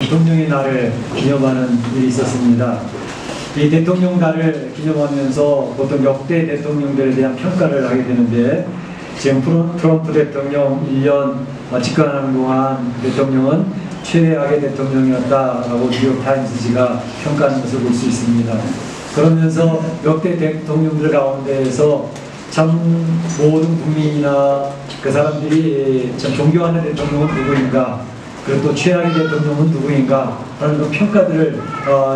대통령의 날을 기념하는 일이 있었습니다. 이 대통령 날을 기념하면서 보통 역대 대통령들에 대한 평가를 하게 되는데, 지금 트럼프 대통령 1년 집권하는 동안 대통령은 최악의 대통령이었다라고 뉴욕타임스지가 평가하는 것을 볼 수 있습니다. 그러면서 역대 대통령들 가운데에서 참 모든 국민이나 그 사람들이 참 존경하는 대통령은 누구인가, 그리고 또 최악의 대통령은 누구인가 하는 그 평가들을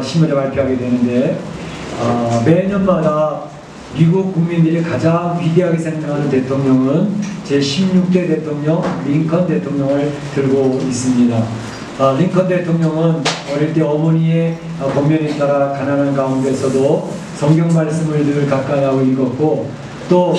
신문에 발표하게 되는데, 매년마다 미국 국민들이 가장 위대하게 생각하는 대통령은 제16대 대통령 링컨 대통령을 들고 있습니다. 링컨 대통령은 어릴 때 어머니의 권면에 따라 가난한 가운데서도 성경 말씀을 늘 가까이 하고 읽었고, 또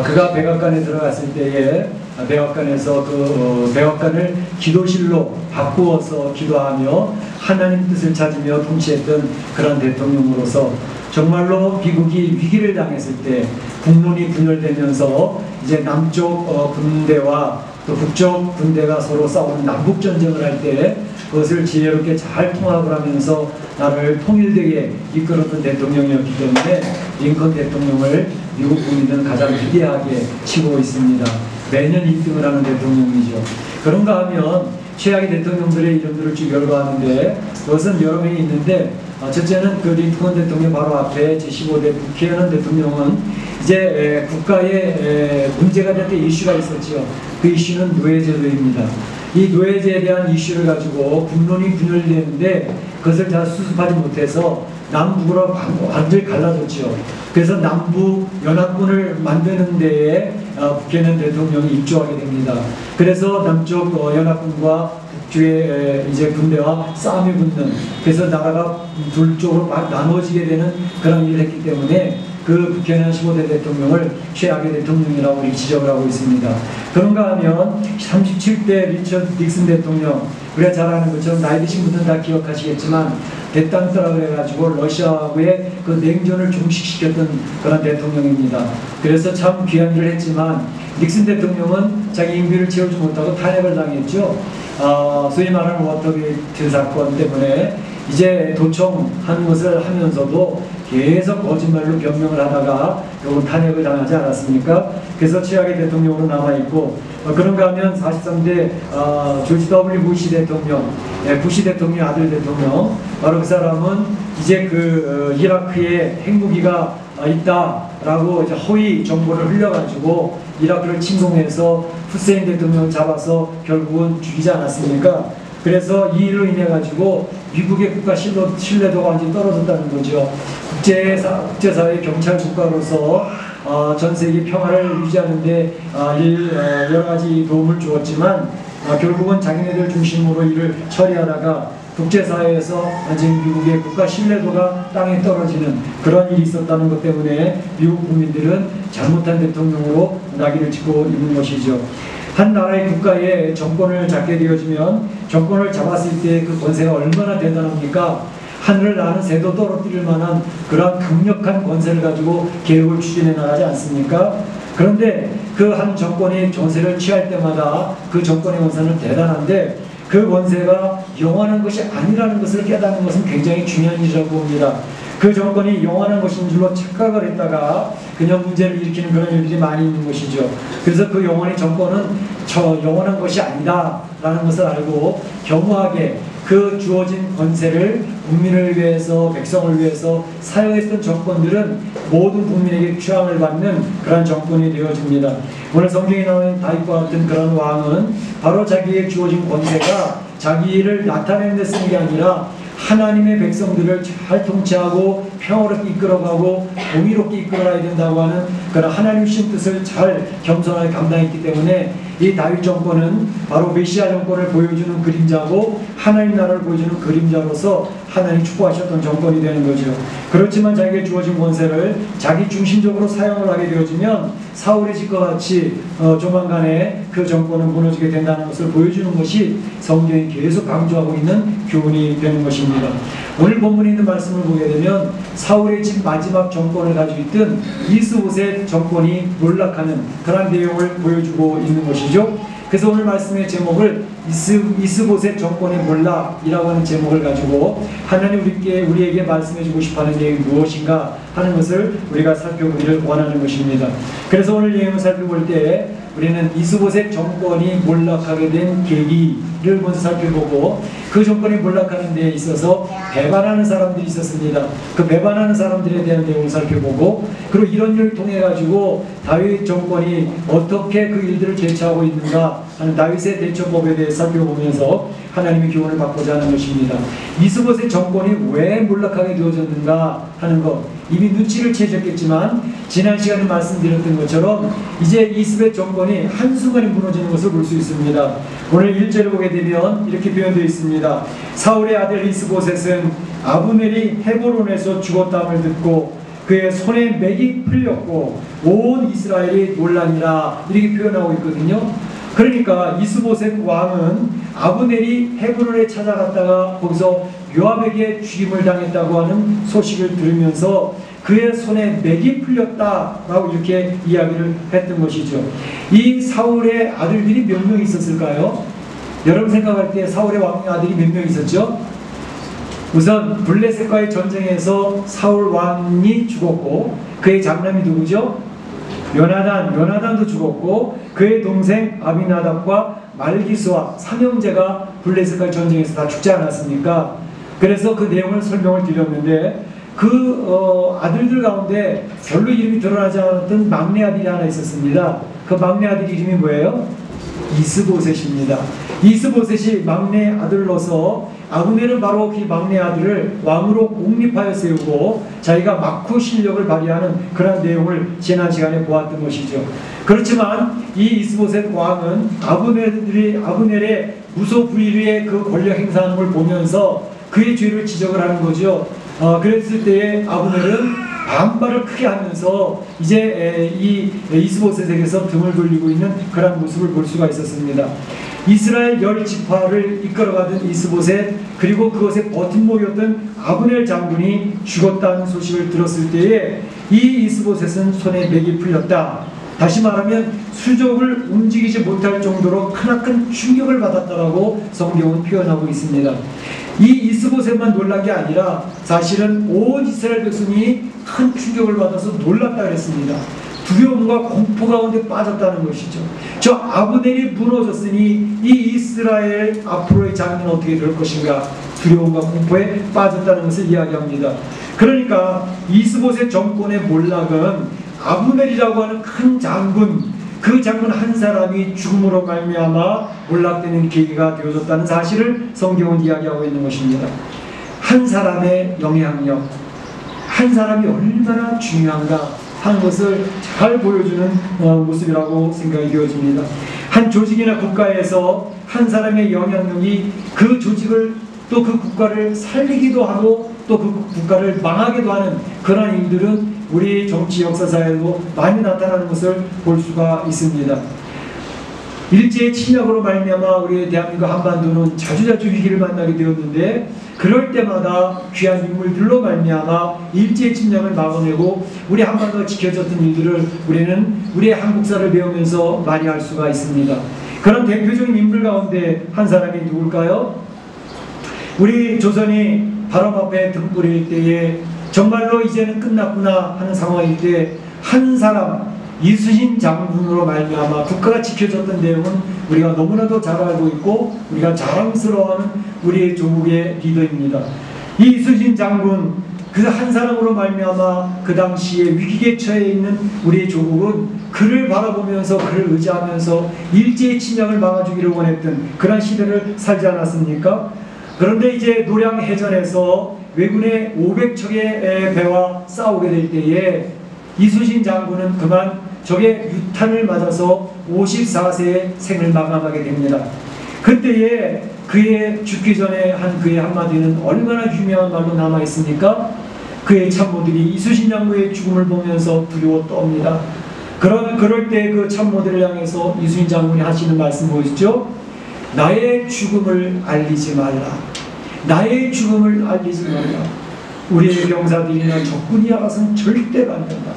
그가 백악관에 들어갔을 때에 백악관에서 그 백악관을 기도실로 바꾸어서 기도하며 하나님 뜻을 찾으며 통치했던 그런 대통령으로서 정말로 미국이 위기를 당했을 때 국론이 분열되면서 이제 남쪽 군대와 또 북쪽 군대가 서로 싸우는 남북전쟁을 할 때 그것을 지혜롭게 잘 통합을 하면서 나라를 통일되게 이끌었던 대통령이었기 때문에 링컨 대통령을 미국 국민들은 가장 위대하게 치고 있습니다. 매년 1등을 하는 대통령이죠. 그런가 하면 최악의 대통령들의 이름들을 쭉 열거하는데, 그것은 여러 명이 있는데, 첫째는 그 링컨 대통령 바로 앞에 제15대 부캐넌 대통령은 이제 국가에 문제가 될 때 이슈가 있었죠. 그 이슈는 노예제도입니다. 이 노예제에 대한 이슈를 가지고 국론이 분열되는데 그것을 잘 수습하지 못해서 남북으로 완전히 갈라졌죠. 그래서 남북 연합군을 만드는 데에 부캐넌 대통령이 입주하게 됩니다. 그래서 남쪽 연합군과 북쪽의 이제 군대와 싸움이 붙는, 그래서 나라가 둘 쪽으로 나눠지게 되는 그런 일을 했기 때문에 그 부캐넌 15대 대통령을 최악의 대통령이라고 우리 지적을 하고 있습니다. 그런가 하면 37대 리처드 닉슨 대통령, 우리가 잘 아는 것처럼 나이 드신 분들은 다 기억하시겠지만 대땅떠라 그래가지고 러시아하고의 그 냉전을 종식시켰던 그런 대통령입니다. 그래서 참 귀한 일을 했지만 닉슨 대통령은 자기 임기를 채우지 못하고 탄핵을 당했죠. 소위 말하는 워터게이트 사건 때문에 이제 도청하는 것을 하면서도 계속 거짓말로 변명을 하다가 결국 탄핵을 당하지 않았습니까? 그래서 최악의 대통령으로 남아있고, 그런가 하면 43대 조지 W 부시 대통령, 부시 대통령 아들 대통령, 바로 그 사람은 이제 그 이라크에 핵무기가 있다라고 이제 허위 정보를 흘려가지고 이라크를 침공해서 후세인 대통령을 잡아서 결국은 죽이지 않았습니까? 그래서 이 일로 인해 가지고 미국의 국가 신뢰도가 완전히 떨어졌다는 거죠. 국제사회 경찰 국가로서 전 세계 평화를 유지하는 데 여러 가지 도움을 주었지만 결국은 자기네들 중심으로 일을 처리하다가 국제사회에서 지금 미국의 국가 신뢰도가 땅에 떨어지는 그런 일이 있었다는 것 때문에 미국 국민들은 잘못한 대통령으로 낙인을 찍고 있는 것이죠. 한 나라의 국가의 정권을 잡게 되어지면 정권을 잡았을 때 그 권세가 얼마나 대단합니까? 하늘을 나는 새도 떨어뜨릴 만한 그런 강력한 권세를 가지고 계획을 추진해 나가지 않습니까? 그런데 그 한 정권이 정세를 취할 때마다 그 정권의 권세는 대단한데 그 권세가 영원한 것이 아니라는 것을 깨닫는 것은 굉장히 중요한 일이라고 봅니다. 그 정권이 영원한 것인 줄로 착각을 했다가 그냥 문제를 일으키는 그런 일들이 많이 있는 것이죠. 그래서 그 영원의 정권은 영원한 것이 아니다라는 것을 알고 겸허하게 그 주어진 권세를 국민을 위해서, 백성을 위해서 사용했던 정권들은 모든 국민에게 추앙을 받는 그런 정권이 되어집니다. 오늘 성경에 나오는 다윗과 같은 그런 왕은 바로 자기의 주어진 권세가 자기를 나타내는 데 쓰는 게 아니라 하나님의 백성들을 잘 통치하고 평화롭게 이끌어가고 공의롭게 이끌어가야 된다고 하는 그런 하나님의 뜻을 잘 겸손하게 감당했기 때문에 이 다윗 정권은 바로 메시아 정권을 보여주는 그림자고 하나님 나라를 보여주는 그림자로서 하나님이 축복하셨던 정권이 되는 거죠. 그렇지만 자기에게 주어진 권세를 자기 중심적으로 사용을 하게 되어지면 사울의 집과 같이 조만간에 그 정권은 무너지게 된다는 것을 보여주는 것이 성경이 계속 강조하고 있는 교훈이 되는 것입니다. 오늘 본문에 있는 말씀을 보게 되면 사울의 집 마지막 정권을 가지고 있던 이스보셋 정권이 몰락하는 그런 내용을 보여주고 있는 것이죠. 그래서 오늘 말씀의 제목을 이스보셋 정권의 몰락이라고 하는 제목을 가지고 하나님 우리에게 말씀해주고 싶어하는 내용이 무엇인가 하는 것을 우리가 살펴보기를 원하는 것입니다. 그래서 오늘 내용을 살펴볼 때 우리는 이스보셋 정권이 몰락하게 된 계기를 먼저 살펴보고 그 정권이 몰락하는 데 있어서 배반하는 사람들이 있었습니다. 그 배반하는 사람들에 대한 내용을 살펴보고 그리고 이런 일을 통해 가지고 다윗 정권이 어떻게 그 일들을 대처하고 있는가 하는 다윗의 대처법에 대해 살펴보면서 하나님의 교훈을 받고자 하는 것입니다. 이스보셋 정권이 왜 몰락하게 되어졌는가 하는 것 이미 눈치를 채셨겠지만 지난 시간에 말씀드렸던 것처럼 이제 이스보셋 정권이 한순간에 무너지는 것을 볼 수 있습니다. 오늘 1절을 보게 되면 이렇게 표현되어 있습니다. 사울의 아들 이스보셋은 아브넬이 헤브론에서 죽었다함을 듣고 그의 손에 맥이 풀렸고 온 이스라엘이 놀라니라 이렇게 표현하고 있거든요. 그러니까 이스보셋 왕은 아브넬이 헤브론에 찾아갔다가 거기서 요압에게 죽임을 당했다고 하는 소식을 들으면서 그의 손에 맥이 풀렸다라고 이렇게 이야기를 했던 것이죠. 이 사울의 아들들이 몇 명 있었을까요? 여러분 생각할 때 사울의 왕의 아들이 몇 명 있었죠? 우선 블레셋과의 전쟁에서 사울 왕이 죽었고 그의 장남이 누구죠? 요나단도 죽었고 그의 동생 아비나답과 말기스와 삼형제가 블레셋과의 전쟁에서 다 죽지 않았습니까? 그래서 그 내용을 설명을 드렸는데 그 아들들 가운데 별로 이름이 드러나지 않았던 막내 아들이 하나 있었습니다. 그 막내 아들 이름이 뭐예요? 이스보셋입니다. 이스보셋이 막내 아들로서 아브넬은 바로 그 막내 아들을 왕으로 공립하여 세우고 자기가 막후 실력을 발휘하는 그런 내용을 지난 시간에 보았던 것이죠. 그렇지만 이 이스보셋 왕은 아브넬의 무소불위의 그 권력 행사하는 걸 보면서 그의 죄를 지적을 하는 거죠. 그랬을 때에 아브넬은 반발을 크게 하면서 이제 이 이스보셋에게서 등을 돌리고 있는 그런 모습을 볼 수가 있었습니다. 이스라엘 10지파를 이끌어가던 이스보셋 그리고 그것의 버팀목이었던 아브넬 장군이 죽었다는 소식을 들었을 때에 이 이스보셋은 손에 맥이 풀렸다. 다시 말하면 수족을 움직이지 못할 정도로 크나큰 충격을 받았다라고 성경은 표현하고 있습니다. 이 이스보셋만 놀란 게 아니라 사실은 온 이스라엘 백성이 큰 충격을 받아서 놀랐다 그랬습니다. 두려움과 공포 가운데 빠졌다는 것이죠. 저 아브넬이 무너졌으니 이 이스라엘 앞으로의 장래는 어떻게 될 것인가 두려움과 공포에 빠졌다는 것을 이야기합니다. 그러니까 이스보셋 정권의 몰락은 아브넬이라고 하는 큰 장군 그 장군 한 사람이 죽음으로 말미암아 몰락되는 계기가 되어졌다는 사실을 성경은 이야기하고 있는 것입니다. 한 사람의 영향력, 한 사람이 얼마나 중요한가 하는 것을 잘 보여주는 모습이라고 생각이 되어집니다. 한 조직이나 국가에서 한 사람의 영향력이 그 조직을 또 그 국가를 살리기도 하고 또 그 국가를 망하기도 하는 그런 일들은 우리 정치 역사사에도 많이 나타나는 것을 볼 수가 있습니다. 일제의 침략으로 말미암아 우리 대한민국 한반도는 자주자주 위기를 만나게 되었는데 그럴 때마다 귀한 인물들로 말미암아 일제의 침략을 막아내고 우리 한반도가 지켜졌던 일들을 우리는 우리의 한국사를 배우면서 많이 알 수가 있습니다. 그런 대표적인 인물 가운데 한 사람이 누굴까요? 우리 조선이 바람 앞에 등불일 때에 정말로 이제는 끝났구나 하는 상황일 때 한 사람 이순신 장군으로 말미암아 국가가 지켜졌던 내용은 우리가 너무나도 잘 알고 있고 우리가 자랑스러워하는 우리의 조국의 리더입니다. 이 이순신 장군 그 한 사람으로 말미암아 그 당시에 위기에 처해 있는 우리의 조국은 그를 바라보면서 그를 의지하면서 일제의 침략을 막아주기를 원했던 그런 시대를 살지 않았습니까? 그런데 이제 노량해전에서 왜군의 500척의 배와 싸우게 될 때에 이순신 장군은 그만 적의 유탄을 맞아서 54세의 생을 마감하게 됩니다. 그때에 그의 죽기 전에 한 그의 한마디는 얼마나 유명한 말로 남아있습니까? 그의 참모들이 이순신 장군의 죽음을 보면서 두려워 떱니다. 그럴 때 그 참모들을 향해서 이순신 장군이 하시는 말씀 보이시죠? 나의 죽음을 알리지 말라. 나의 죽음을 알리지 말라. 우리의 병사들이나 적군이 알아서는 절대 안 된다.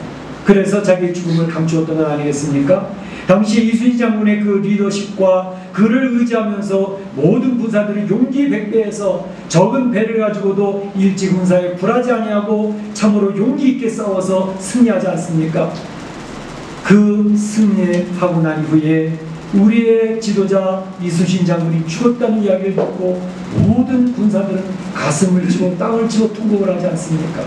그래서 자기의 죽음을 감추었던 건 아니겠습니까? 당시 이순신 장군의 그 리더십과 그를 의지하면서 모든 군사들이 용기 백배해서 적은 배를 가지고도 일제 군사에 굴하지 아니하고 참으로 용기 있게 싸워서 승리하지 않습니까? 그 승리하고 난 이후에 우리의 지도자 이순신 장군이 죽었다는 이야기를 듣고 모든 군사들은 가슴을 치고 땅을 치고 통곡을 하지 않습니까?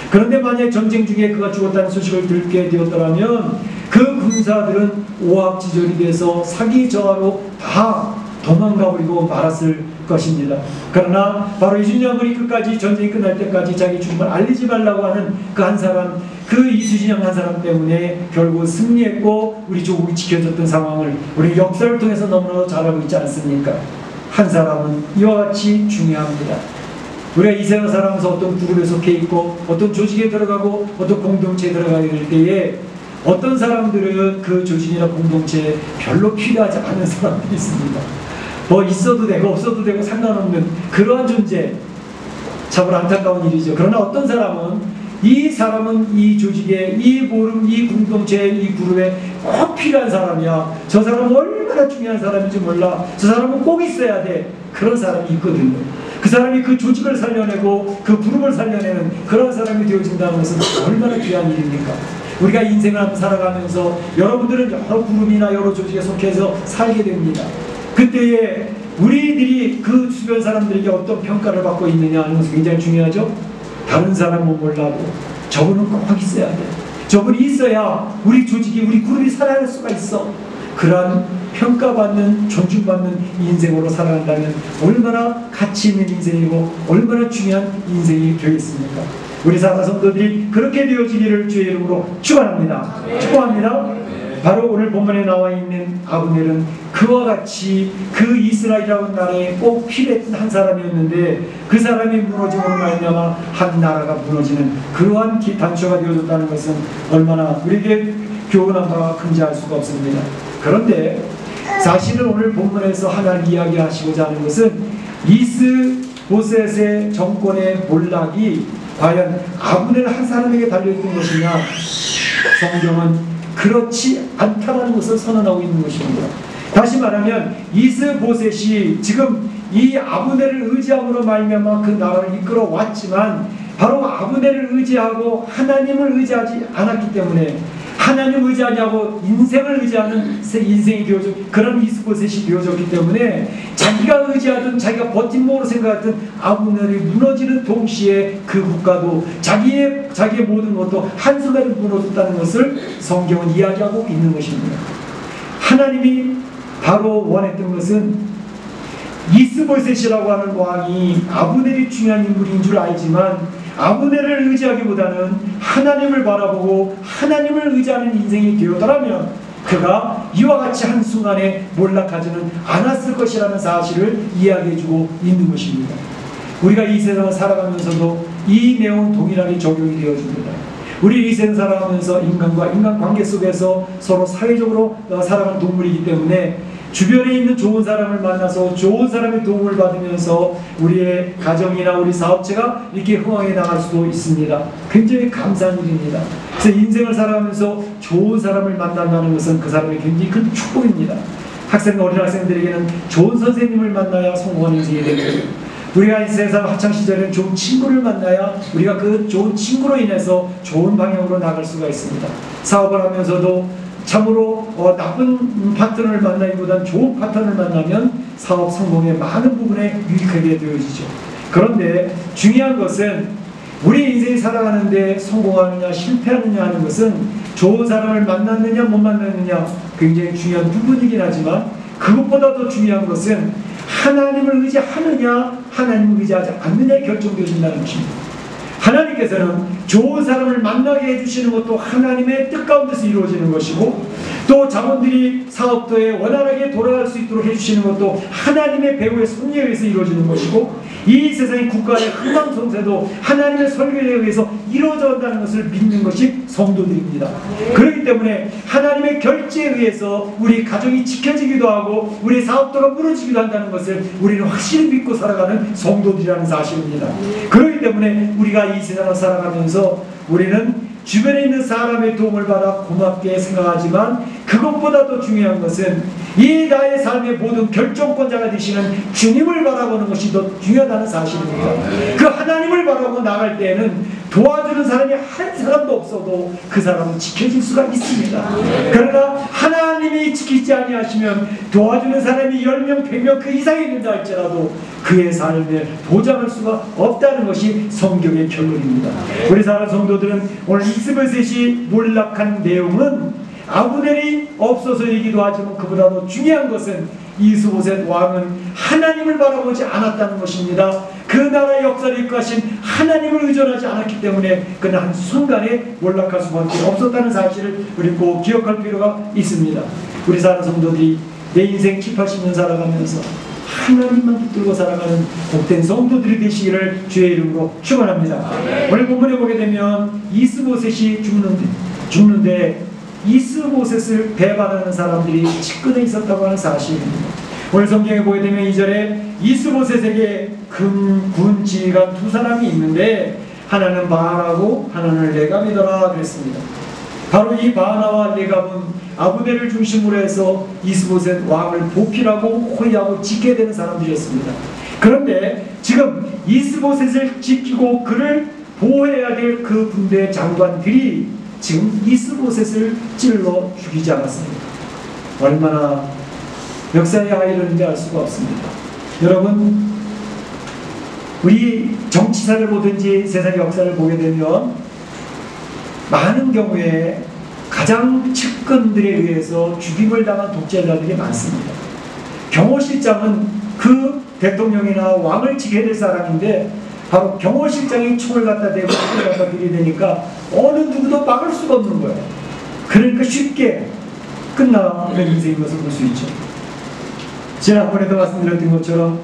그런데 만약 전쟁 중에 그가 죽었다는 소식을 듣게 되었더라면 그 군사들은 오합지졸이 돼서 사기 저하로 다 도망가 버리고 말았을 것입니다. 그러나 바로 이순신 장군이 끝까지 전쟁이 끝날 때까지 자기 죽음을 알리지 말라고 하는 그 한 사람, 그 이순신 한 사람 때문에 결국 승리했고 우리 조국이 지켜졌던 상황을 우리 역사를 통해서 너무나 잘 알고 있지 않습니까? 한 사람은 이와 같이 중요합니다. 우리가 이 세상을 살아가면서 어떤 그룹에 속해 있고 어떤 조직에 들어가고 어떤 공동체에 들어가게 될 때에 어떤 사람들은 그 조직이나 공동체에 별로 필요하지 않은 사람들이 있습니다. 뭐 있어도 되고 없어도 되고 상관없는 그러한 존재, 참으로 안타까운 일이죠. 그러나 어떤 사람은 이 조직에, 이 모름, 이 공동체에, 이 그룹에 꼭 필요한 사람이야. 저 사람은 얼마나 중요한 사람인지 몰라. 저 사람은 꼭 있어야 돼. 그런 사람이 있거든요. 그 사람이 그 조직을 살려내고 그 그룹을 살려내는 그런 사람이 되어진다는 것은 얼마나 귀한 일입니까? 우리가 인생을 살아가면서 여러분들은 여러 그룹이나 여러 조직에 속해서 살게 됩니다. 그때에 우리들이 그 주변 사람들에게 어떤 평가를 받고 있느냐 하는 것이 굉장히 중요하죠. 다른 사람은 몰라도 저분은 꼭 있어야 돼. 저분이 있어야 우리 조직이, 우리 그룹이 살아갈 수가 있어. 그러한 평가받는, 존중받는 인생으로 살아간다면 얼마나 가치 있는 인생이고 얼마나 중요한 인생이 되겠습니까? 우리 사랑하는 성도들이 그렇게 되어지기를 주의 이름으로 축원합니다. 축복합니다. 바로 오늘 본문에 나와 있는 아브넬은 그와 같이 그 이스라엘이라는 나라에 꼭 필요했던 한 사람이었는데 그 사람이 무너짐으로 말미암아 한 나라가 무너지는 그러한 단초가 되어졌다는 것은 얼마나 우리에게 교훈한 바가 큰지 알 수가 없습니다. 그런데 사실은 오늘 본문에서 하나님 이야기하시고자 하는 것은 이스보셋의 정권의 몰락이 과연 아브넬 한 사람에게 달려있던 것이냐, 성경은 그렇지 않다는 것을 선언하고 있는 것입니다. 다시 말하면 이스보셋이 지금 이 아브넬을 의지함으로 말미암아 그 나라를 이끌어 왔지만 바로 아브넬을 의지하고 하나님을 의지하지 않았기 때문에 하나님을 의지하지 않고 인생을 의지하는 인생이 되어져 그런 이스보셋이 되어졌기 때문에 자기가 의지하던 자기가 버팀목으로 생각했던 아브넬이 무너지는 동시에 그 국가도 자기의 모든 것도 한순간에 무너졌다는 것을 성경은 이야기하고 있는 것입니다. 하나님이 바로 원했던 것은 이스보셋이라고 하는 왕이 아브넬이 중요한 인물인 줄 알지만 아브넬을 의지하기보다는 하나님을 바라보고 하나님을 의지하는 인생이 되었더라면 그가 이와 같이 한순간에 몰락하지는 않았을 것이라는 사실을 이야기해주고 있는 것입니다. 우리가 이 세상을 살아가면서도 이 내용은 동일하게 적용이 되어집니다. 우리 이 세상 살아가면서 인간과 인간관계 속에서 서로 사회적으로 살아가는 동물이기 때문에 주변에 있는 좋은 사람을 만나서 좋은 사람의 도움을 받으면서 우리의 가정이나 우리 사업체가 이렇게 흥황해 나갈 수도 있습니다. 굉장히 감사한 일입니다. 그래서 인생을 살아가면서 좋은 사람을 만난다는 것은 그 사람의 굉장히 큰 축복입니다. 어린 학생들에게는 좋은 선생님을 만나야 성공한 인생이 되고 우리가 이 세상 학창시절에는 좋은 친구를 만나야 우리가 그 좋은 친구로 인해서 좋은 방향으로 나갈 수가 있습니다. 사업을 하면서도 참으로 나쁜 파트너를 만나기보다는 좋은 파트너를 만나면 사업 성공의 많은 부분에 유익하게 되어지죠. 그런데 중요한 것은 우리 인생이 살아가는데 성공하느냐 실패하느냐 하는 것은 좋은 사람을 만났느냐 못 만났느냐 굉장히 중요한 부분이긴 하지만 그것보다 더 중요한 것은 하나님을 의지하느냐 하나님을 의지하지 않느냐에 결정되어진다는 것입니다. 하나님께서는 좋은 사람을 만나게 해주시는 것도 하나님의 뜻 가운데서 이루어지는 것이고 또 자본들이 사업도에 원활하게 돌아갈 수 있도록 해주시는 것도 하나님의 배후의 섭리에 의해서 이루어지는 것이고 이 세상의 국가의 흥망성쇠도 하나님의 설계에 의해서 이루어져 간다는 것을 믿는 것이 성도들입니다. 그렇기 때문에 하나님의 결제에 의해서 우리 가정이 지켜지기도 하고 우리 사업도가 무너지기도 한다는 것을 우리는 확실히 믿고 살아가는 성도들이라는 사실입니다. 그렇기 때문에 우리가 이 세상을 살아가면서 우리는 주변에 있는 사람의 도움을 받아 고맙게 생각하지만 그것보다 더 중요한 것은 이 나의 삶의 모든 결정권자가 되시는 주님을 바라보는 것이 더 중요하다는 사실입니다. 그 하나님을 바라보고 나갈 때에는 도와주는 사람이 한 사람도 없어도 그 사람은 지켜질 수가 있습니다. 그러나 하나님이 지키지 아니하시면 도와주는 사람이 10명, 100명 그 이상이 된다 할지라도 그의 삶을 보장할 수가 없다는 것이 성경의 결론입니다. 우리 사랑하는 성도들은 오늘 이스보셋이 몰락한 내용은 아브넬이 없어서이기도 하지만 그보다도 중요한 것은 이스보셋 왕은 하나님을 바라보지 않았다는 것입니다. 그 나라의 역사를 이끌어가신 하나님을 의존하지 않았기 때문에 그는 한순간에 몰락할 수밖에 없었다는 사실을 우리 꼭 기억할 필요가 있습니다. 우리 사랑하는 성도들이 내 인생 70, 80년 살아가면서 하나님만 붙들고 살아가는 복된 성도들이 되시기를 주의 이름으로 축원합니다. 오늘 본문에 보게 되면 이스보셋이 죽는데 이스보셋을 배반하는 사람들이 측근에 있었다고 하는 사실입니다. 오늘 성경에 보게 되면 2절에 이스보셋에게 군 지휘관 두 사람이 있는데 하나는 바하나고 하나는 레갑이더라 그랬습니다. 바로 이 바하나와 레갑은 아브넬을 중심으로 해서 이스보셋 왕을 보필하고 호위하고 지켜야 되는 사람들이었습니다. 그런데 지금 이스보셋을 지키고 그를 보호해야 될 그 군대 장관들이 지금 이스보셋을 찔러 죽이지 않았습니다. 얼마나 역사의 아이러니인지 알 수가 없습니다. 여러분, 우리 정치사를 보든지 세상의 역사를 보게 되면 많은 경우에 가장 측근들에 의해서 죽임을 당한 독재자들이 많습니다. 경호실장은 그 대통령이나 왕을 지켜야 될 사람인데 바로 경호실장이 총을 갖다 대고 총을 갖다 들이대니까 어느 누구도 막을 수가 없는 거예요. 그러니까 쉽게 끝나는 인생인 것을 볼 수 있죠. 지난번에도 말씀드렸던 것처럼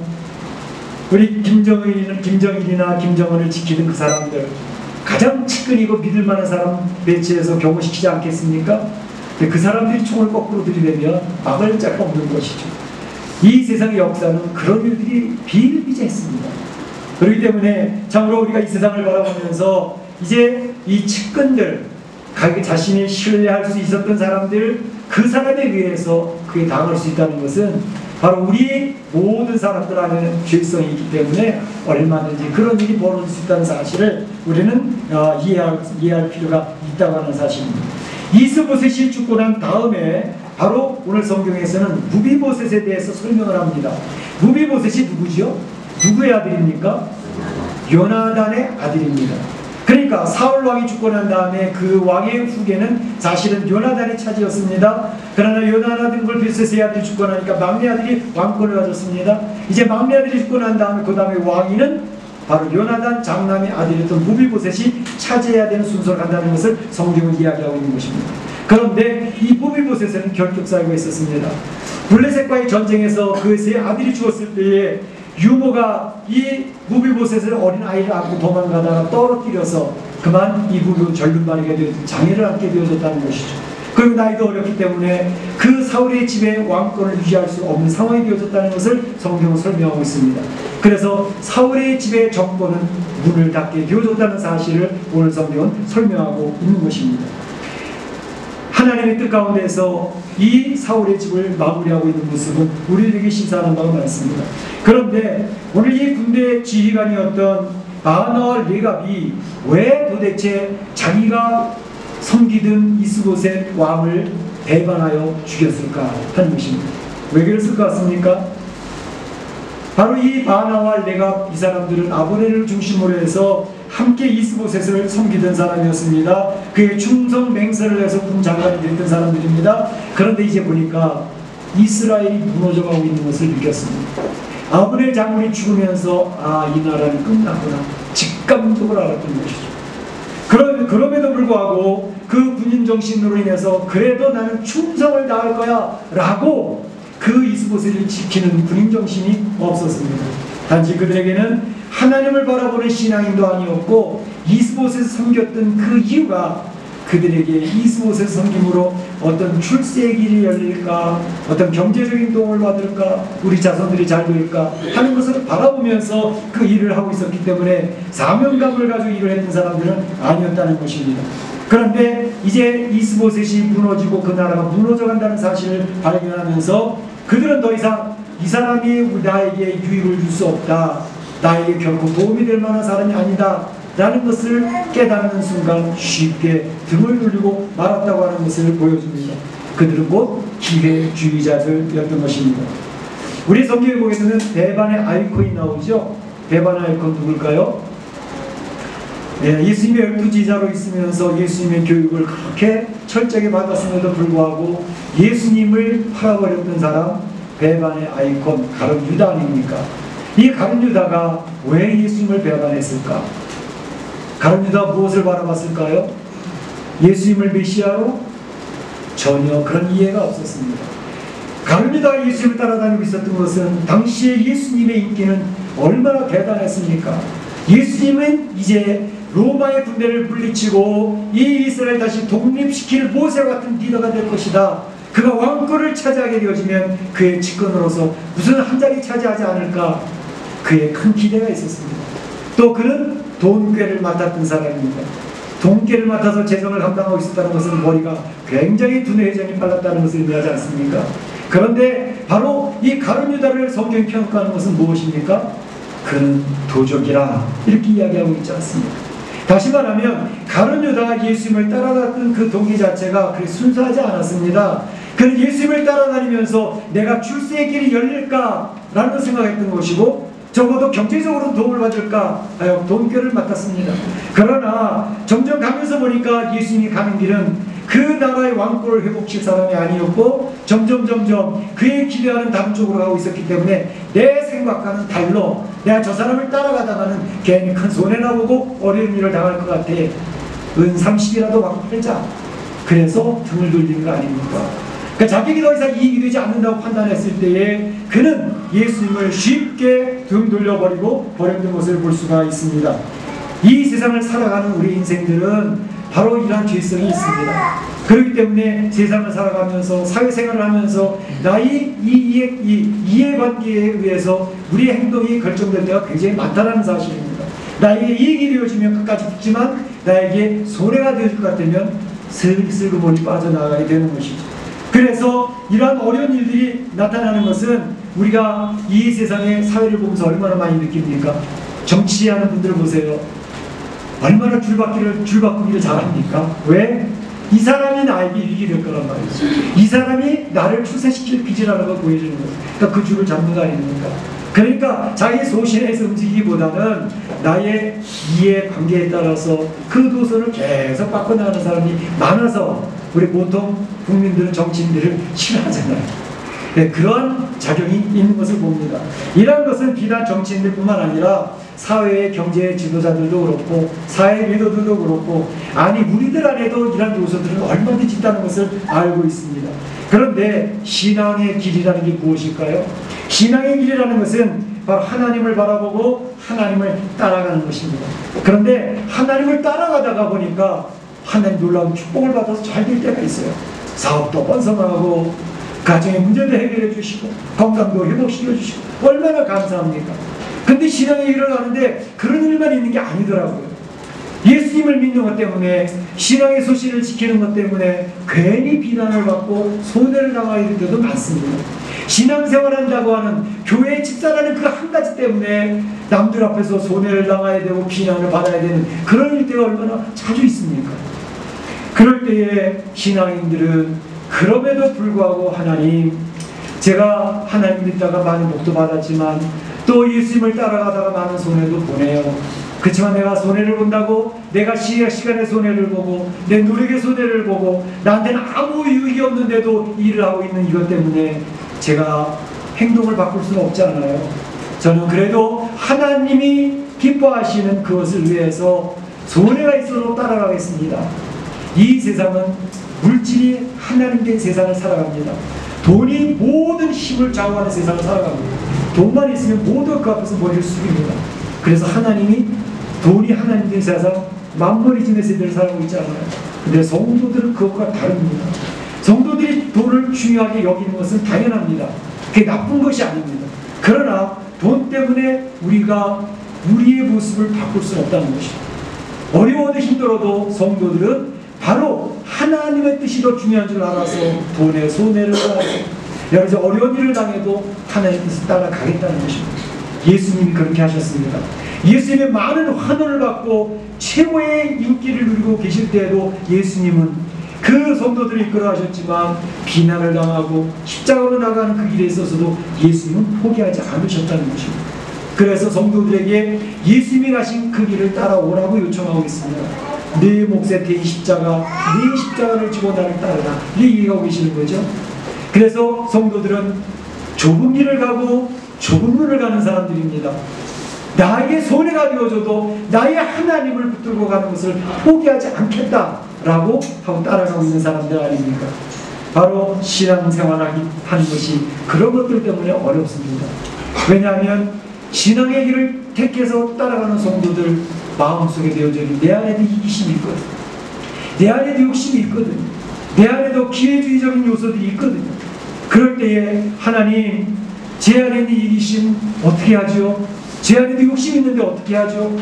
우리 김정일이나 김정은을 지키던 그 사람들 가장 측근이고 믿을 만한 사람 배치해서 경호시키지 않겠습니까? 근데 그 사람들이 총을 거꾸로 들이대면 막을 자가 없는 것이죠. 이 세상의 역사는 그런 일들이 비일비재했습니다. 그렇기 때문에 참으로 우리가 이 세상을 바라보면서 이제 이 측근들, 자신이 신뢰할 수 있었던 사람들, 그 사람에 의해서 그게 당할 수 있다는 것은 바로 우리 모든 사람들 안에는 죄성이 있기 때문에 얼마든지 그런 일이 벌어질 수 있다는 사실을 우리는 이해할 필요가 있다고 하는 사실입니다. 이스보셋이 죽고 난 다음에 바로 오늘 성경에서는 무비보셋에 대해서 설명을 합니다. 무비보셋이 누구죠? 누구의 아들입니까? 요나단의 아들입니다. 그러니까 사울 왕이 죽고 난 다음에 그 왕의 후계는 사실은 요나단의 차지였습니다. 그러나 요나단 불비셋의 아들이 죽고 나니까 막내 아들이 왕권을 가졌습니다. 이제 막내 아들이 죽고 난 다음에 그 다음에 왕위는 바로 요나단 장남의 아들이었던 무비보셋이 차지해야 되는 순서로 간다는 것을 성경은 이야기하고 있는 것입니다. 그런데 이 무비보셋은 결격사유가 있었습니다. 블레셋과의 전쟁에서 그 세 아들이 죽었을 때에 유모가 이 무비보셋을 어린 아이를 안고 도망가다가 떨어뜨려서 그만 이 무비보셋 절름발이게 되어 장애를 안게 되어졌다는 것이죠. 그리고 나이도 어렸기 때문에 그 사울의 집에 왕권을 유지할 수 없는 상황이 되어졌다는 것을 성경은 설명하고 있습니다. 그래서 사울의 집의 정권은 문을 닫게 되어졌다는 사실을 오늘 성경은 설명하고 있는 것입니다. 하나님의 뜻 가운데서 이 사울의 집을 마무리하고 있는 모습은 우리에게 시사하는 바가 많습니다. 그런데 오늘 이 군대 지휘관이었던 바하나와 레갑이 왜 도대체 자기가 섬기던 이스보셋 왕을 배반하여 죽였을까 하는 것입니다. 왜 그랬을 것 같습니까? 바로 이 바하나와 레갑 이 사람들은 아브넬을 중심으로 해서 함께 이스보셋을 섬기던 사람이었습니다. 그의 충성 맹세를 해서 군 장관이 됐던 사람들입니다. 그런데 이제 보니까 이스라엘이 무너져가고 있는 것을 느꼈습니다. 아브넬 장군이 죽으면서 이 나라는 끝났구나 직감적으로 알았던 것이죠. 그럼에도 불구하고 그 군인 정신으로 인해서 그래도 나는 충성을 다할 거야 라고 그 이스보셋을 지키는 군인 정신이 없었습니다. 단지 그들에게는 하나님을 바라보는 신앙인도 아니었고 이스보셋을 섬겼던 그 이유가 그들에게 이스봇의 섬김으로 어떤 출세의 길이 열릴까, 어떤 경제적인 도움을 받을까, 우리 자손들이 잘 될까 하는 것을 바라보면서 그 일을 하고 있었기 때문에 사명감을 가지고 일을 했던 사람들은 아니었다는 것입니다. 그런데 이제 이스보셋이 무너지고 그 나라가 무너져간다는 사실을 발견하면서 그들은 더 이상 이 사람이 나에게 유익을 줄 수 없다, 나에게 결코 도움이 될 만한 사람이 아니다 라는 것을 깨닫는 순간 쉽게 등을 돌리고 말았다고 하는 것을 보여줍니다. 그들은 곧 기회주의자들이었던 것입니다. 우리 성경에 보게 되면 배반의 아이콘이 나오죠. 배반의 아이콘 누굴까요? 예수님의 12제자로 있으면서 예수님의 교육을 그렇게 철저하게 받았음에도 불구하고 예수님을 팔아버렸던 사람, 배반의 아이콘 가룟 유다 아닙니까? 이 가룟 유다가 왜 예수님을 배반했을까? 가룟 유다 무엇을 바라봤을까요? 예수님을 메시아로? 전혀 그런 이해가 없었습니다. 가룟 유다가 예수님을 따라다니고 있었던 것은 당시에 예수님의 인기는 얼마나 대단했습니까? 예수님은 이제 로마의 군대를 물리치고 이 이스라엘 다시 독립시킬 모세 같은 리더가 될 것이다. 그가 왕권을 차지하게 되어지면 그의 측근으로서 무슨 한 자리 차지하지 않을까, 그의 큰 기대가 있었습니다. 또 그는 돈꾀를 맡았던 사람입니다. 돈꾀를 맡아서 재정을 감당하고 있었다는 것은 머리가 굉장히 두뇌 회전이 빨랐다는 것을 의미하지 않습니까? 그런데 바로 이 가룟 유다를 성경이 평가하는 것은 무엇입니까? 그는 도적이라 이렇게 이야기하고 있지 않습니까? 다시 말하면 가룟 유다가 예수님을 따라갔던 그 동기 자체가 그렇게 순수하지 않았습니다. 그는 예수님을 따라다니면서 내가 출세의 길이 열릴까라는 생각했던 것이고, 적어도 경제적으로 도움을 받을까 하여 돈꾀를 맡았습니다. 그러나 점점 가면서 보니까 예수님이 가는 길은 그 나라의 왕권을 회복시킬 사람이 아니었고 점점 그의 기대하는 다른 쪽으로 가고 있었기 때문에 내 생각과는 달로 내가 저 사람을 따라가다가는 괜히 큰 손해나 보고 어려운 일을 당할 것 같아. 은 30이라도 받고 팔자. 그래서 등을 돌리는 거 아닙니까? 그러니까 자기에게 더 이상 이익이 되지 않는다고 판단했을 때에 그는 예수님을 쉽게 등 돌려버리고 버렸던 것을 볼 수가 있습니다. 이 세상을 살아가는 우리 인생들은 바로 이러한 죄성이 있습니다. 그렇기 때문에 세상을 살아가면서 사회생활을 하면서 나의 이해관계에 의해서 우리의 행동이 결정될 때가 굉장히 많다는 사실입니다. 나에게 이익이 되어지면 끝까지 붙지만 나에게 손해가 되어질 것 같으면 슬슬 그 멀리 빠져나가게 되는 것이죠. 그래서 이러한 어려운 일들이 나타나는 것은 우리가 이 세상의 사회를 보면서 얼마나 많이 느낍니까? 정치하는 분들 보세요. 얼마나 줄바꾸기를 잘합니까? 왜? 이 사람이 나에게 이익이 될 거란 말이죠. 이 사람이 나를 출세시킬 빚이라는 걸 보여주는 거예요. 그러니까 그 줄을 잡는 거 아닙니까? 그러니까 자기 소신에서 움직이기보다는 나의 이해관계에 따라서 그 도선을 계속 바꿔나가는 사람이 많아서 우리 보통 국민들은 정치인들을 싫어하잖아요. 네, 그러한 작용이 있는 것을 봅니다. 이러한 것은 비단 정치인들뿐만 아니라 사회의 경제 지도자들도 그렇고 사회 리더들도 그렇고, 아니 우리들 안에도 이러한 요소들은 얼마든지 있다는 것을 알고 있습니다. 그런데 신앙의 길이라는 게 무엇일까요? 신앙의 길이라는 것은 바로 하나님을 바라보고 하나님을 따라가는 것입니다. 그런데 하나님을 따라가다가 보니까 하나님 놀라운 축복을 받아서 잘 될 때가 있어요. 사업도 번성하고 가정의 문제도 해결해 주시고 건강도 회복시켜 주시고 얼마나 감사합니까? 근데 신앙의 일을 하는데 그런 일만 있는 게 아니더라고요. 예수님을 믿는 것 때문에, 신앙의 소신을 지키는 것 때문에 괜히 비난을 받고 손해를 당하게 될 때도 많습니다. 신앙생활한다고 하는 교회에 집사라는 그 한 가지 때문에 남들 앞에서 손해를 당해야 되고 비난을 받아야 되는 그런 일때가 얼마나 자주 있습니까? 그럴 때에 신앙인들은 그럼에도 불구하고 하나님, 제가 하나님 믿다가 많은 복도 받았지만 또 예수님을 따라가다가 많은 손해도 보내요. 그렇지만 내가 손해를 본다고, 내가 시간의 손해를 보고 내 노력의 손해를 보고 나한테는 아무 유익이 없는데도 일을 하고 있는 이것 때문에 제가 행동을 바꿀 수는 없지 않아요. 저는 그래도 하나님이 기뻐하시는 그것을 위해서 손해가 있어도 따라가겠습니다. 이 세상은 물질이 하나님 된 세상을 살아갑니다. 돈이 모든 힘을 좌우하는 세상을 살아갑니다. 돈만 있으면 모두 그 앞에서 머리를 숙입니다. 그래서 하나님이 돈이 하나님 된 세상, 만머리즘의 세대를 살아가고 있지 않아요. 근데 성도들은 그것과 다릅니다. 성도들이 돈을 중요하게 여기는 것은 당연합니다. 그게 나쁜 것이 아닙니다. 그러나 돈 때문에 우리가 우리의 모습을 바꿀 수는 없다는 것입니다. 어려워도 힘들어도 성도들은 바로 하나님의 뜻이 더 중요한 줄 알아서 돈에 손해를 봐서 여러 가지 어려운 일을 당해도 하나님의 뜻을 따라가겠다는 것입니다. 예수님이 그렇게 하셨습니다. 예수님의 많은 환호를 받고 최고의 인기를 누리고 계실 때에도 예수님은 그 성도들을 이끌어 가셨지만 비난을 당하고 십자가로 나가는 그 길에 있어서도 예수님은 포기하지 않으셨다는 것입니다. 그래서 성도들에게 예수님이 가신 그 길을 따라오라고 요청하고 있습니다. 내 몫에 대인 십자가, 내 십자가를 지고 나를 따르라, 이 얘기하고 계시는 거죠. 그래서 성도들은 좁은 길을 가고 좁은 문을 가는 사람들입니다. 나에게 손해가 되어져도 나의 하나님을 붙들고 가는 것을 포기하지 않겠다라고 하고 따라가고 있는 사람들 아닙니까? 바로 신앙생활하는 것이 그런 것들 때문에 어렵습니다. 왜냐하면 신앙의 길을 택해서 따라가는 성도들 마음속에 되어져 있는 내 안에도 이기심이 있거든, 내 안에도 욕심이 있거든, 내 안에도 기회주의적인 요소들이 있거든요. 그럴 때에 하나님, 제 안에 있는 이기심 어떻게 하죠? 제 안에도 욕심이 있는데 어떻게 하죠?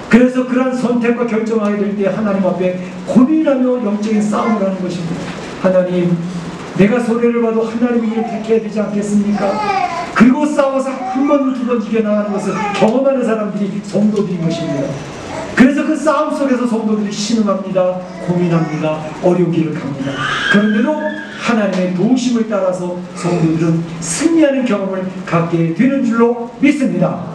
그래서 그러한 선택과 결정하게 될 때 하나님 앞에 고민하며 영적인 싸움을 하는 것입니다. 하나님, 내가 손해를 봐도 하나님이 이를 택해야 되지 않겠습니까? 그리고 싸워서 한 번, 두 번 이겨나가는 것을 경험하는 사람들이 성도들인 것입니다. 그래서 그 싸움 속에서 성도들이 신음합니다, 고민합니다, 어려운 길을 갑니다. 그런데도 하나님의 도우심을 따라서 성도들은 승리하는 경험을 갖게 되는 줄로 믿습니다.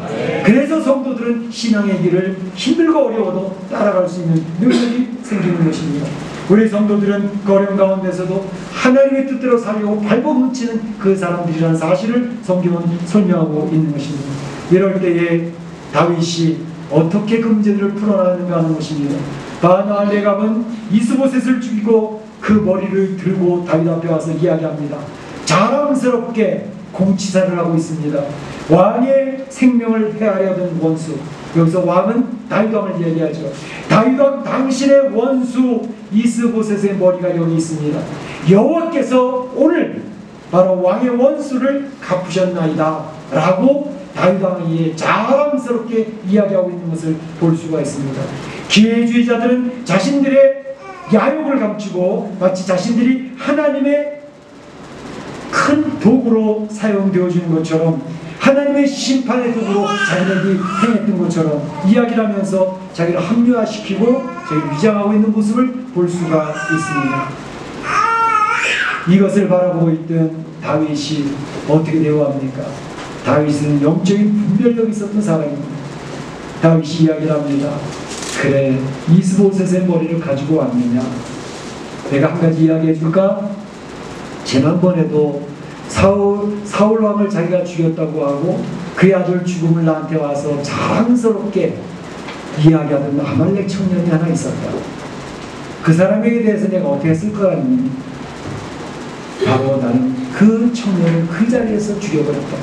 그래서 성도들은 신앙의 길을 힘들고 어려워도 따라갈 수 있는 능력이 생기는 것입니다. 우리 성도들은 그 어려운 가운데서도 하나님의 뜻대로 살려고 발버둥치는 그 사람들이라는 사실을 성경은 설명하고 있는 것입니다. 이럴 때에 다윗이 어떻게 그 문제들을 풀어나가는가 하는 것입니다. 바알 레갑은 이스보셋을 죽이고 그 머리를 들고 다윗 앞에 와서 이야기합니다. 자랑스럽게 공치사를 하고 있습니다. 왕의 생명을 해하려던 원수, 여기서 왕은 다윗 왕을 이야기하죠. 다윗 왕 당신의 원수 이스보셋의 머리가 여기 있습니다. 여호와께서 오늘 바로 왕의 원수를 갚으셨나이다 라고 다윗 왕이 자랑스럽게 이야기하고 있는 것을 볼 수가 있습니다. 기회주의자들은 자신들의 야욕을 감추고 마치 자신들이 하나님의 큰 도구로 사용되어지는 것처럼, 하나님의 심판의 도구로 자기들이 행했던 것처럼 이야기를 하면서 자기를 합리화시키고 자기를 위장하고 있는 모습을 볼 수가 있습니다. 이것을 바라보고 있던 다윗이 어떻게 대우합니까? 다윗은 영적인 분별력이 있었던 사람입니다. 다윗이 이야기를 합니다. 그래, 이스보셋의 머리를 가지고 왔느냐? 내가 한 가지 이야기해 줄까? 지난번에도 사울 왕을 자기가 죽였다고 하고 그의 아들 죽음을 나한테 와서 자랑스럽게 이야기하던 아말렉 청년이 하나 있었다. 그 사람에게 대해서 내가 어떻게 했을 거 아니니? 바로 나는 그 청년을 그 자리에서 죽여버렸다.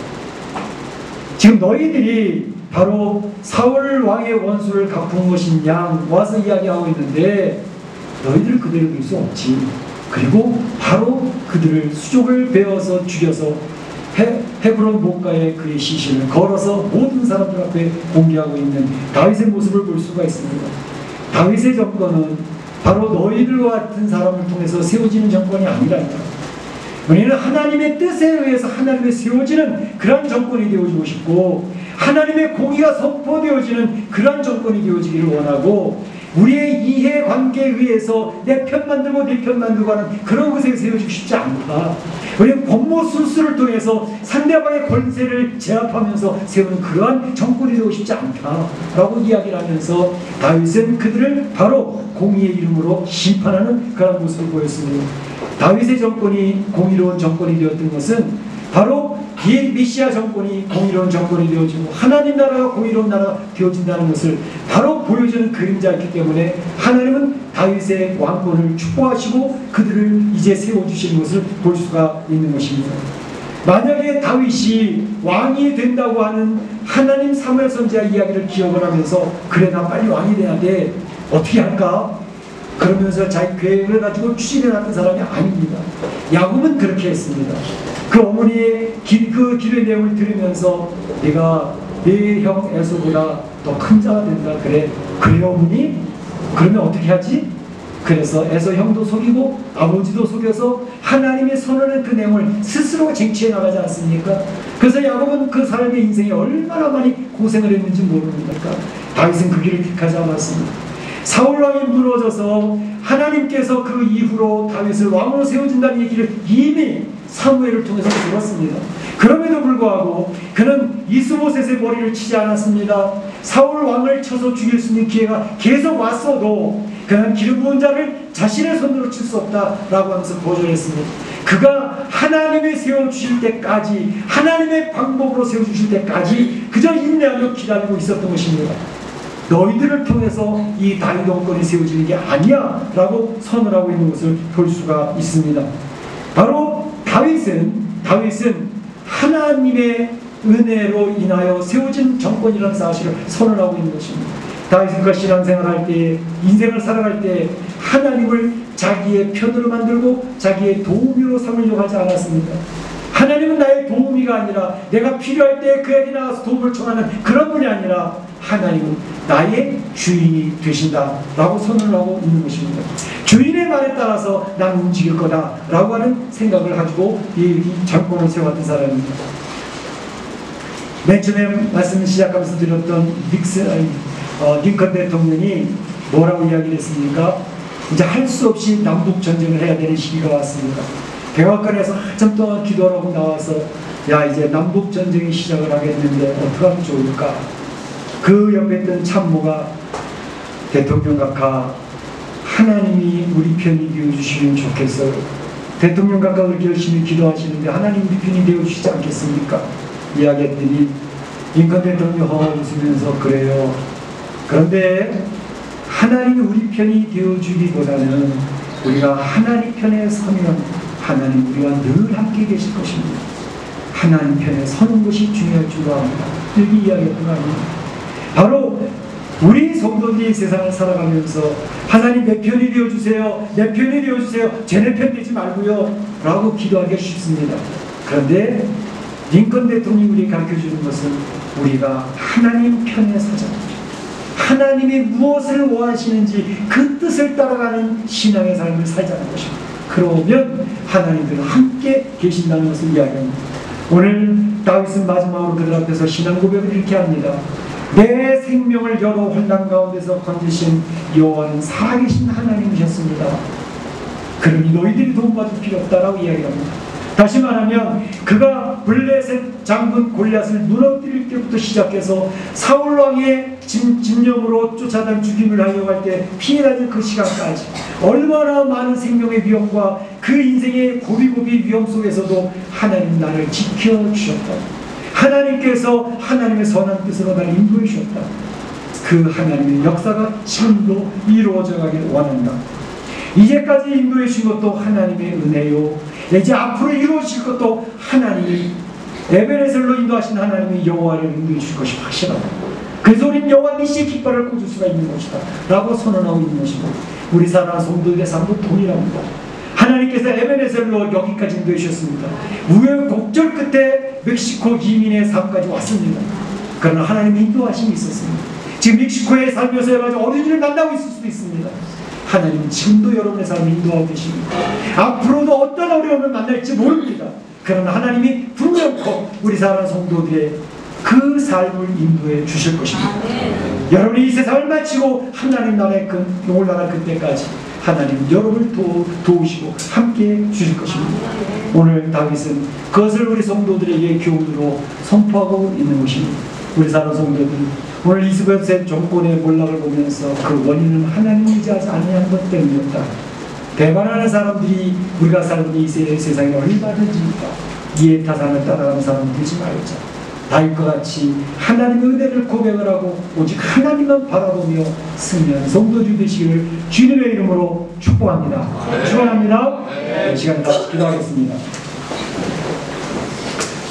지금 너희들이 바로 사울 왕의 원수를 갚은 것인 양 와서 이야기하고 있는데 너희들 그대로 둘 수 없지. 그리고 바로 그들을 수족을 베어서 죽여서 헤브론 목가에 그의 시신을 걸어서 모든 사람들 앞에 공개하고 있는 다윗의 모습을 볼 수가 있습니다. 다윗의 정권은 바로 너희들과 같은 사람을 통해서 세워지는 정권이 아니라니까. 우리는 하나님의 뜻에 의해서 하나님의 세워지는 그런 정권이 되어지고 싶고, 하나님의 공의가 선포되어지는 그런 정권이 되어지기를 원하고, 우리의 이해관계에 의해서 내 편만 들고 내 편만 들고 하는 그런 것에 세워지고 싶지 않다. 우리는 권모술수를 통해서 상대방의 권세를 제압하면서 세우는 그러한 정권이 되고 싶지 않다라고 이야기를 하면서 다윗은 그들을 바로 공의의 이름으로 심판하는 그런 모습을 보였습니다. 다윗의 정권이 공의로운 정권이 되었던 것은 바로 메시아 정권이 공의로운 정권이 되어지고 하나님 나라가 공의로운 나라가 되어진다는 것을 바로 보여주는 그림자였기 때문에 하나님은 다윗의 왕권을 축복하시고 그들을 이제 세워주시는 것을 볼 수가 있는 것입니다. 만약에 다윗이 왕이 된다고 하는 하나님 사무엘 선지자 이야기를 기억을 하면서 그래 나 빨리 왕이 돼야 돼, 어떻게 할까? 그러면서 자기 계획을 가지고 추진해 놨던 사람이 아닙니다. 야곱은 그렇게 했습니다. 그 어머니의 그 길의 내용을 들으면서 내가 내 형 에서보다 더 큰 자가 된다. 그래 어머니? 그러면 어떻게 하지? 그래서 에서 형도 속이고 아버지도 속여서 하나님의 선언한 그 내용을 스스로 쟁취해 나가지 않습니까? 그래서 야곱은 그 사람의 인생에 얼마나 많이 고생을 했는지 모릅니까? 다윗은 그 길을 택하지 않았습니다. 사울 왕이 무너져서 하나님께서 그 이후로 다윗을 왕으로 세워준다는 얘기를 이미 사무엘을 통해서 들었습니다. 그럼에도 불구하고 그는 이스보셋의 머리를 치지 않았습니다. 사울 왕을 쳐서 죽일 수 있는 기회가 계속 왔어도 그는 기름 부은 자를 자신의 손으로 칠 수 없다라고 하면서 거절했습니다. 그가 하나님이 세워주실 때까지, 하나님의 방법으로 세워주실 때까지 그저 인내하며 기다리고 있었던 것입니다. 너희들을 통해서 이 다윗 왕권이 세워지는 게 아니야 라고 선언하고 있는 것을 볼 수가 있습니다. 바로 다윗은 하나님의 은혜로 인하여 세워진 정권이라는 사실을 선언하고 있는 것입니다. 다윗은 그 신앙생활할 때, 인생을 살아갈 때 하나님을 자기의 편으로 만들고 자기의 도우미로 삼으려고 하지 않았습니다. 하나님은 나의 도우미가 아니라 내가 필요할 때 그에게 나가서 도움을 청하는 그런 분이 아니라 하나님은 나의 주인이 되신다라고 선언을 하고 있는 것입니다. 주인의 말에 따라서 난 움직일 거다라고 하는 생각을 가지고 이 정권을 세웠던 사람입니다. 맨 처음에 말씀을 시작하면서 드렸던 링컨 대통령이 뭐라고 이야기를 했습니까? 이제 할 수 없이 남북 전쟁을 해야 되는 시기가 왔습니다. 백악관에서 한참 동안 기도를 하고 나와서 야 이제 남북 전쟁이 시작을 하겠는데 어떻게 하면 좋을까? 그 옆에 있던 참모가 대통령 각하 하나님이 우리 편이 되어주시면 좋겠어요. 대통령 각하 그렇게 열심히 기도하시는데 하나님 우리 편이 되어주시지 않겠습니까? 이야기했더니 링컨 대통령 웃으면서 그래요. 그런데 하나님이 우리 편이 되어주기보다는 우리가 하나님 편에 서면 하나님 우리와 늘 함께 계실 것입니다. 하나님 편에 서는 것이 중요할 줄 압니다. 이렇게 이야기했던 거 아닙니까? 바로 우리 성도들이 세상을 살아가면서 하나님 내 편이 되어주세요. 내 편이 되어주세요. 쟤네 편 되지 말고요 라고 기도하기 쉽습니다. 그런데 링컨 대통령이 우리에게 가르쳐주는 것은 우리가 하나님 편에 서자. 하나님이 무엇을 원하시는지 그 뜻을 따라가는 신앙의 삶을 살자는 것입니다. 그러면 하나님들은 함께 계신다는 것을 이야기합니다. 오늘 다윗은 마지막으로 그들 앞에서 신앙 고백을 이렇게 합니다. 내 생명을 여러 환난 가운데서 건지신 여호와는 살아계신 하나님이셨습니다. 그러니 너희들이 도움받을 필요 없다라고 이야기합니다. 다시 말하면 그가 블레셋 장군 골리앗을 무너뜨릴 때부터 시작해서 사울 왕의 집념으로 쫓아다니 죽임을 하려고 할 때 피해다닌 그 시간까지 얼마나 많은 생명의 위험과 그 인생의 고비고비 위험 속에서도 하나님 나를 지켜주셨다. 하나님께서 하나님의 선한 뜻으로 나를 인도해 주셨다. 그 하나님의 역사가 지금도 이루어져 가기를 원한다. 이제까지 인도해 주신 것도 하나님의 은혜요. 이제 앞으로 이루어질 것도 하나님이 에베네셀로 인도하신 하나님이 여호와를 인도해 주실 것이 확실하다. 그래서 우리는 여호와 니시의 깃발을 꽂을 수가 있는 것이다 라고 선언하고 있는 것이고 우리 사랑하는 성도들의 삶도 동일합니다. 하나님께서 에베네셀로 여기까지 인도해 주셨습니다. 우여곡절 끝에 멕시코 이민의 삶까지 왔습니다. 그러나 하나님의 인도하심이 있었습니다. 지금 멕시코에 살면서 여러 가지 어려움을 만나고 있을 수도 있습니다. 하나님은 지금도 여러분의 삶을 인도하고 계십니다. 앞으로도 어떤 어려움을 만날지 모릅니다. 그러나 하나님이 분명코 우리 사랑하는 성도들의 그 삶을 인도해 주실 것입니다. 여러분이 이 세상을 마치고 하나님 나라에 올라갈 그때까지 하나님 여러분을 도우시고 함께 주실 것입니다. 오늘 다윗은 그것을 우리 성도들에게 교훈으로 선포하고 있는 것입니다. 우리 사랑하는 성도들 오늘 이스보셋 정권의 몰락을 보면서 그 원인은 하나님을 의지하지 아니한 것 때문이었다. 배반하는 사람들이 우리가 살고 이 세상에 얼마든지 이해타산을 따라가는 사람 되지 말자. 다윗과 같이 하나님의 은혜를 고백을 하고 오직 하나님만 바라보며 승리하는 성도들 되시기를 주님의 이름으로 축복합니다. 축원합니다. 이 시간 다 기도하겠습니다.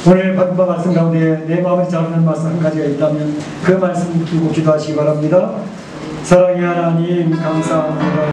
오늘 받은 바 말씀 가운데 내 마음을 자르는 말씀 한 가지가 있다면 그 말씀 두고 기도하시기 바랍니다. 사랑의 하나님 감사합니다.